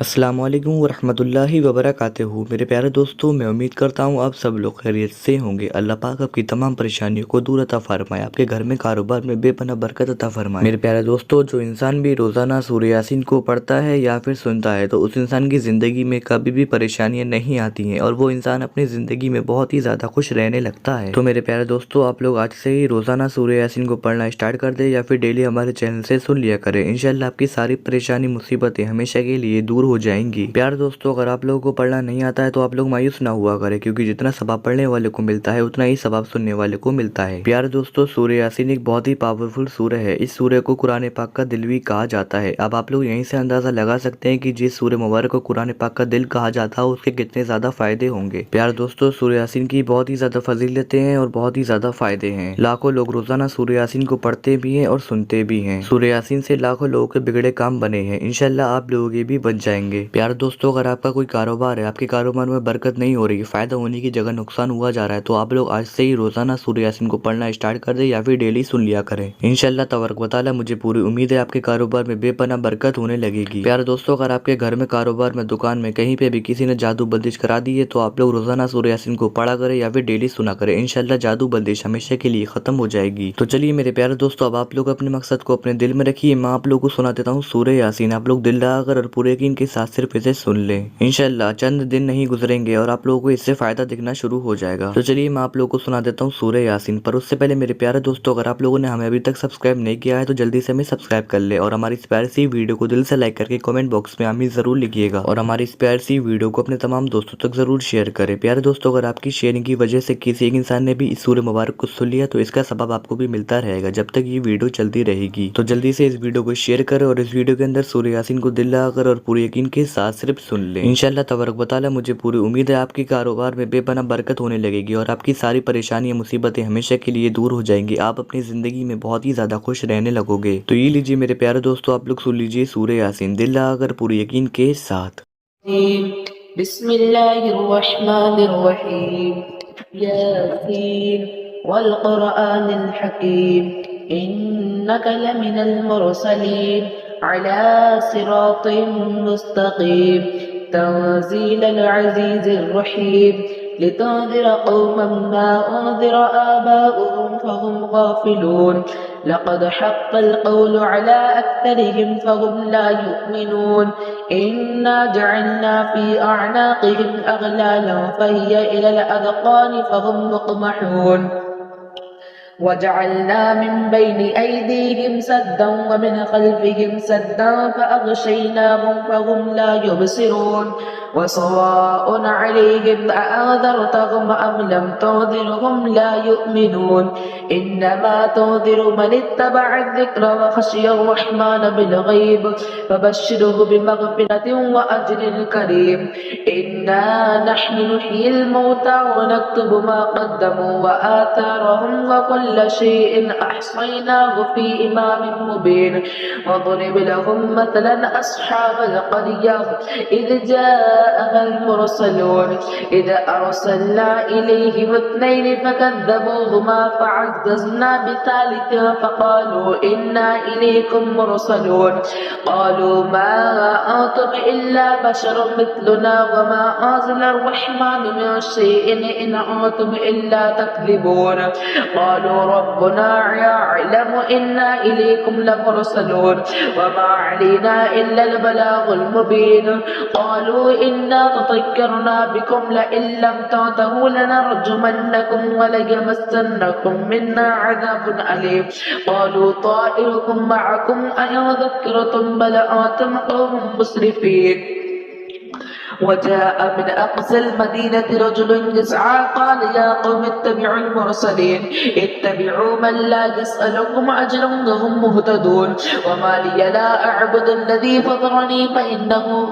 अस्सलामुअलैकुम वरहमतुल्लाहि वबरकातुहू। मेरे प्यारे दोस्तों, मैं उम्मीद करता हूँ आप सब लोग खैरियत से होंगे। अल्लाह पाक आपकी तमाम परेशानियों को दूर अता फरमाए, आपके घर में कारोबार में बेपनाह बरकत अता फरमाए। मेरे प्यारे दोस्तों, जो इंसान भी रोज़ाना सूरह यासीन को पढ़ता है या फिर सुनता है तो उस इंसान की ज़िंदगी में कभी भी परेशानियाँ नहीं आती हैं और वो इंसान अपनी ज़िंदगी में बहुत ही ज़्यादा खुश रहने लगता है। तो मेरे प्यारे दोस्तों, आप लोग आज से ही रोज़ाना सूरह यासीन को पढ़ना स्टार्ट कर दे या फिर डेली हमारे चैनल से सुन लिया करें। इंशाल्लाह आपकी सारी परेशानी मुसीबतें हमेशा के लिए दूर हो जाएंगी। प्यारे दोस्तों, अगर आप लोगों को पढ़ना नहीं आता है तो आप लोग मायूस ना हुआ करें, क्योंकि जितना सवाब पढ़ने वाले को मिलता है उतना ही सवाब सुनने वाले को मिलता है। प्यारे दोस्तों, सूरह यासीन एक बहुत ही पावरफुल सूरह है। इस सूरह को कुरान पाक का दिल भी कहा जाता है। अब आप लोग यहीं से अंदाजा लगा सकते हैं कि जिस सूरह मुबारक को कुरान पाक का दिल कहा जाता है उसके कितने ज्यादा फायदे होंगे। प्यारे दोस्तों, सूरह यासीन की बहुत ही ज्यादा फजीलतें हैं और बहुत ही ज्यादा फायदे हैं। लाखों लोग रोजाना सूरह यासीन को पढ़ते भी हैं और सुनते भी हैं। सूरह यासीन से लाखों लोगों के बिगड़े काम बने हैं। इंशाल्लाह आप लोगों के भी बन जाएंगे। प्यारे दोस्तों, अगर आपका कोई कारोबार है, आपके कारोबार में बरकत नहीं हो रही, फायदा होने की जगह नुकसान हुआ जा रहा है, तो आप लोग आज से ही रोजाना सूरह यासीन को पढ़ना स्टार्ट कर दे या फिर डेली सुन लिया करें। इंशाल्लाह तबारक व तआला मुझे पूरी उम्मीद है आपके कारोबार में बेपनाह बरकत होने लगेगी। प्यारे दोस्तों, अगर आपके घर में, कारोबार में, दुकान में कहीं पे भी किसी ने जादू बंदिश करा दी है तो आप लोग रोजाना सूरह यासीन को पढ़ा करें या फिर डेली सुना करें। इंशाल्लाह जादू बंदिश हमेशा के लिए खत्म हो जाएगी। तो चलिए मेरे प्यारे दोस्तों, अब आप लोग अपने मकसद को अपने दिल में रखिए। मैं आप लोगों को सुना देता हूँ सूरह यासीन। आप लोग दिल लगाकर और पूरे यकीन के साथ सिर्फ इसे सुन लें। इंशाल्लाह चंद दिन नहीं गुजरेंगे और आप लोगों को इससे फायदा दिखना शुरू हो जाएगा। तो चलिए मैं आप लोगों को सुना देता हूँ सूरह यासीन। पर उससे पहले मेरे प्यारे दोस्तों, अगर आप लोगों ने हमें अभी तक सब्सक्राइब नहीं किया है तो जल्दी से हमें सब्सक्राइब कर ले और हमारी इस प्यारी सी वीडियो को दिल से लाइक करके कमेंट बॉक्स में आमीन जरूर लिखिएगा और हमारी इस प्यारी सी वीडियो को अपने तमाम दोस्तों तक जरूर शेयर करें। प्यारे दोस्तों, अगर आपकी शेयरिंग की वजह से किसी एक इंसान ने भी इस सूरह मुबारक को सुन लिया तो इसका सबब आपको भी मिलता रहेगा जब तक ये वीडियो चलती रहेगी। तो जल्दी से इस वीडियो को शेयर करें और इस वीडियो के अंदर सूरह यासीन को दिल लगाकर और पूरे यकीन के साथ सिर्फ सुन ले। इंशाल्लाह तबारक व तआला मुझे पूरी उम्मीद है आपके कारोबार में बेपनाह बरकत होने लगेगी और आपकी सारी परेशानियां मुसीबतें हमेशा के लिए दूर हो जाएंगी। आप अपनी जिंदगी में बहुत ही ज्यादा खुश रहने लगोगे। तो ये लीजिए मेरे प्यारे दोस्तों, आप लोग सुन लीजिए सूरह यासीन दिल लगाकर पूरे यकीन के साथ। बिस्मिल्लाहिर्रहमानिर्रहीम यासीन वल क़ुरआनिल हकीम इन्नका लमिनल मुरसलीन अला सिरातिम मुस्तक़ीम तंज़ीलल अज़ीज़िर रहीम लितुन्ज़िर क़ौमन मा उन्ज़िर आबाउहुम फ़हुम गाफ़िलून लक़द हक़्क़ल क़ौलु अला अक्सरिहिम फ़हुम ला युमिनून इन्ना जअलना फ़ी अअनाक़िहिम अग़लालन फ़हिय इलल अज़क़ानि फ़हुम मुक़महून वजअलना मिन बैनि ऐदीहिम सद्दन व मिन ख़ल्फ़िहिम सद्दन फ़अग़शयनाहुम फ़हुम ला युबसिरून वसवाअन अलैहिम अअन्ज़रतहुम अम लम तुन्ज़िरहुम ला युमिनून इन्नमा तुन्ज़िरु मन इत्तबअ अज़्ज़िक्र व ख़शिय अर्रहमान बिलग़ैब फ़बश्शिरहु बिमग़फ़िरतिन व अज्रिन करीम इन्ना नहनु नुह्यिल मौता व नक्तुबु मा क़द्दमू व आथारहुम व कुल्ल शैइन अहसयनाहु फ़ी इमामिन मुबीन वضرب لهم مثلا أصحاب القرية إذ جاءها المرسلون إذ أرسلنا إليهم اثنين فكذبوهما فعززنا بثالث فقالوا إنا إليكم مرسلون قالوا ما أنتم إلا بشر مثلنا وما أنزل الرحمن من شيء إن أنتم إلا تكذبون قالوا ربنا يعلم إنا إليكم لمرسلون وما علينا إلا البلاغ المبين قالوا إنا تطيرنا بكم لئن لم تنتهوا لنرجمنكم وليمسنكم منا عذاب أليم قالوا طائركم معكم أئن ذكرتم بل أنتم قوم مسرفين وجاء من أقصى المدينة رجل يسعى قال يا قوم اتبعوا المرسلين اتبعوا من لا يسألكم أجرا وهم مهتدون وما لي لا أعبد الذي فطرني فإنه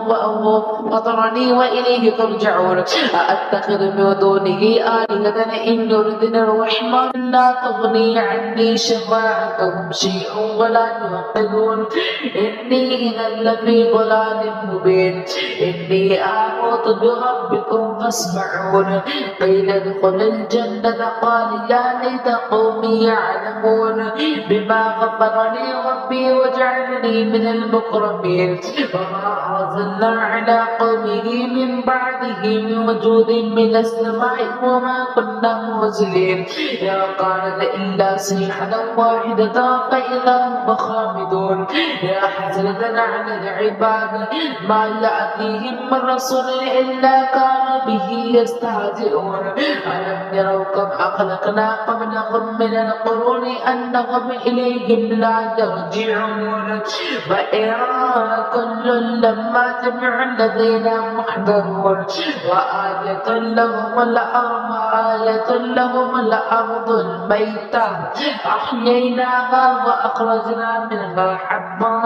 فطرني وإليه ترجعون أأتخذ من دونه آلهة إن يردنا الرحمن لا تغني عني شفاعتهم شيئا ولا ينقذون إني إذا لفي ضلال مبين إني آمنت بربكم تسمعون قيل ادخل الجنة قال يا ليت قومي يعلمون بما غفر لي ربي وجعلني من المكرمين وما أرسلنا على قومه من بعده من وجود من السماء وما كنا منزلين يا كانت إلا صيحة واحدة فإذا هم خامدون يا حسرة على العباد ما يأتيهم من رسول إلا كانوا به يستهزئون ألم يروا كم أخلقنا قبلهم من القرون أنهم إليهم لا يرجعون وإن كل لما جميع الذين محضرون وآية لهم الأرض الميتة أحييناها وأخرجنا منها حبا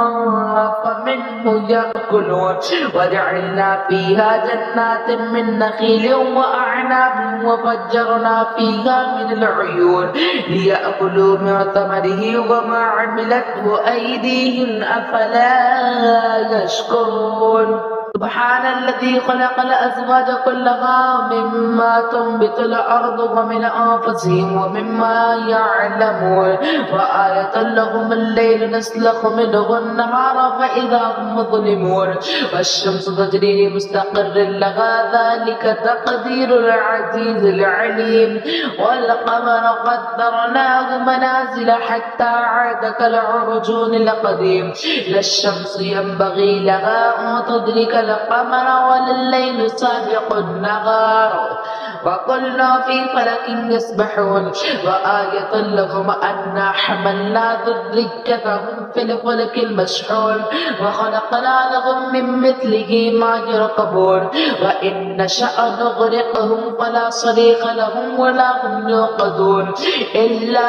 فمنه يأكلون وجعلنا فيها جنات من نخيل وأعناب وفجرنا فيها من العيون ليأكلوا من ثمره وما عملته أيديهم أفلا يشكرون سبحان الذي خلق الأزواج كلها مما تنبت الأرض ومن أنفسهم ومما يعلمون وآية لهم الليل نسلخ منه النهار فإذا هم مظلمون والشمس تجري لمستقر لها ذلك تقدير العزيز العليم والقمر قدرناه منازل حتى عاد كالعرجون القديم لا الشمس ينبغي لها أن تدرك القمر ولا الليل سابق النهار وكل في فلك يسبحون وآية لهم أنا حملنا ذريتهم في الفلك المشحون وخلقنا لهم من مثله ما يركبون وإن نشأ نغرقهم فلا صريخ لهم ولا هم يوقظون إلا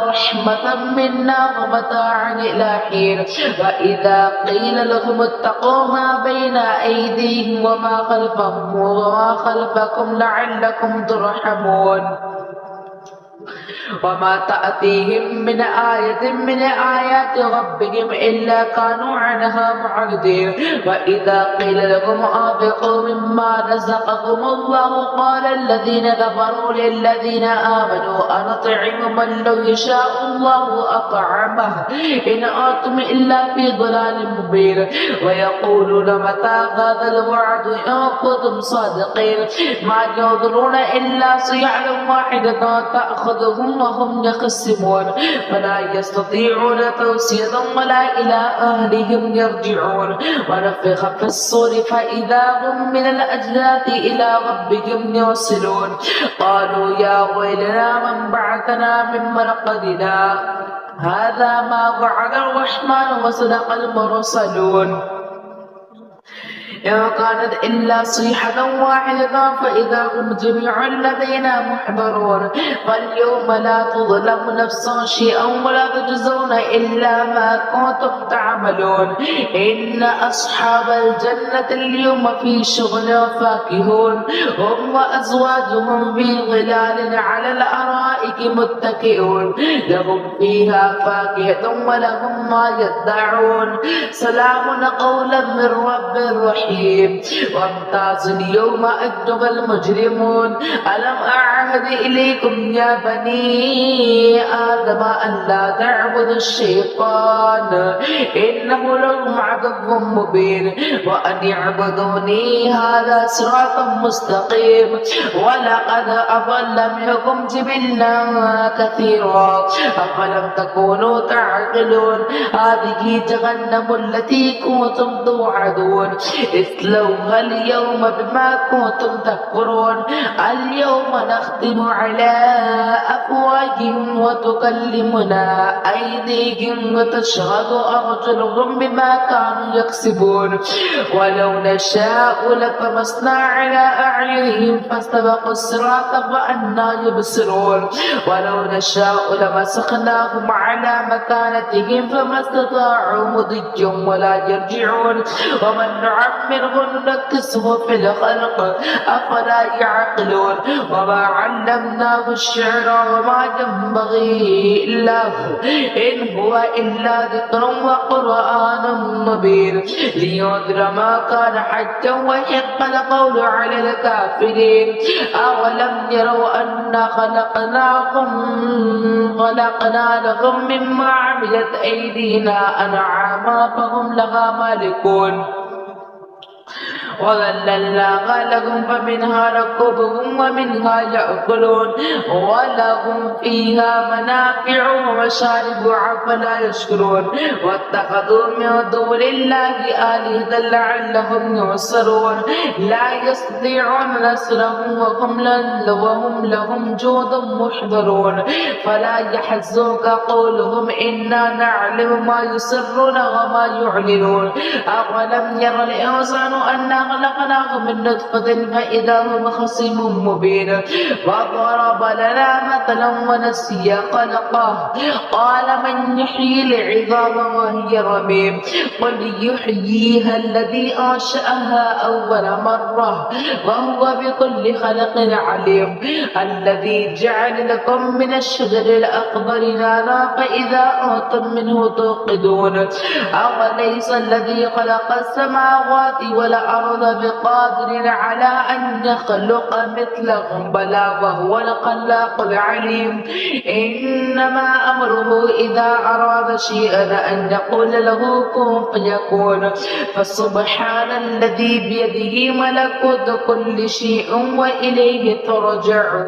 رحمة منا ومتاعا إلى حين وإذا قيل لهم اتقوا ما بين أيديهم وما خلفهم وما خلفكم لعلكم ترحمون وما تأتيهم من آية من آيات ربهم إلا كانوا عنها معرضين وإذا قيل لهم أنفقوا مما رزقكم الله قال الذين كفروا للذين آمنوا أنطعم من لو يشاء الله أطعمه إن أنتم إلا في ضلال مبين ويقولون متى هذا الوعد إن كنتم صادقين ما ينظرون إلا صيحة واحدة تأخذهم وهم يخصمون فلا يستطيعون توصية ولا إلى أهلهم يرجعون ونفخ في الصور فإذا هم من الأجداث إلى ربهم يوصلون قالوا يا ويلنا من بعثنا من مرقدنا هذا ما وعد الرحمن وصدق المرسلون إن كانت إلا صيحة واحدة فإذا هم جميع لدينا محضرون فاليوم لا تظلم نفس شيئا ولا تجزون إلا ما كنتم تعملون إن أصحاب الجنة اليوم في شغل فاكهون هم وأزواجهم في ظلال على الأرائك متكئون لهم فيها فاكهة ولهم ما يدعون سلام قولا من رب رحيم وامتاز اليوم أيها المجرمون ألم أعهد إليكم يا بني آدم أن لا تعبدوا الشيطان إنه لكم عدو مبين وأن اعبدوني هذا صراط مستقيم ولقد أضل منكم جبلا كثيرا أفلم تكونوا تعقلون هذه جهنم التي كنتم توعدون اصلوها اليوم بما كنتم تكفرون اليوم نختم على أفواههم وتكلمنا أيديهم وتشهد أرجلهم بما كانوا يكسبون ولو نشاء لطمسنا على أعينهم فاستبقوا الصراط فأنى يبصرون ولو نشاء لمسخناهم على مكانتهم فما استطاعوا مضيا ولا يرجعون ومن نعمره نعمره ننكسه في الخلق أفلا يعقلون وما علمناه الشعر وما ينبغي له إن هو إلا ذكر وقرآن مبين لينذر ما كان حجا ويحق القول على الكافرين أولم يروا أنا خلقنا لهم مما عملت أيدينا أنعاما فهم لها مالكون وذللناها لهم فمنها ركوبهم ومنها يأكلون ولهم فيها منافع ومشارب أفلا يشكرون واتخذوا من دون الله آلهة لعلهم ينصرون لا يستطيعون نصرهم وهم لهم جند محضرون فلا يحزنك قولهم إنا نعلم ما يسرون وما يعلنون أولم ير الإنسان أنا خلقناه من نطفة فإذا هو خصيم مبين وضرب لنا مثلا ونسي خلقه قال من يحيي العظام وهي رميم قل يحييها الذي أنشأها أول مرة وهو بكل خلق عليم الذي جعل لكم من الشجر الأخضر نارا فإذا أنتم منه توقدون أوليس الذي خلق السماوات والأرض بقادر على أن يخلق مثلهم بلى وهو الخلاق العليم إنما أمره إذا أراد شيئا أن يقول له كن فيكون فسبحان الذي بيده ملكوت كل شيء وإليه ترجعون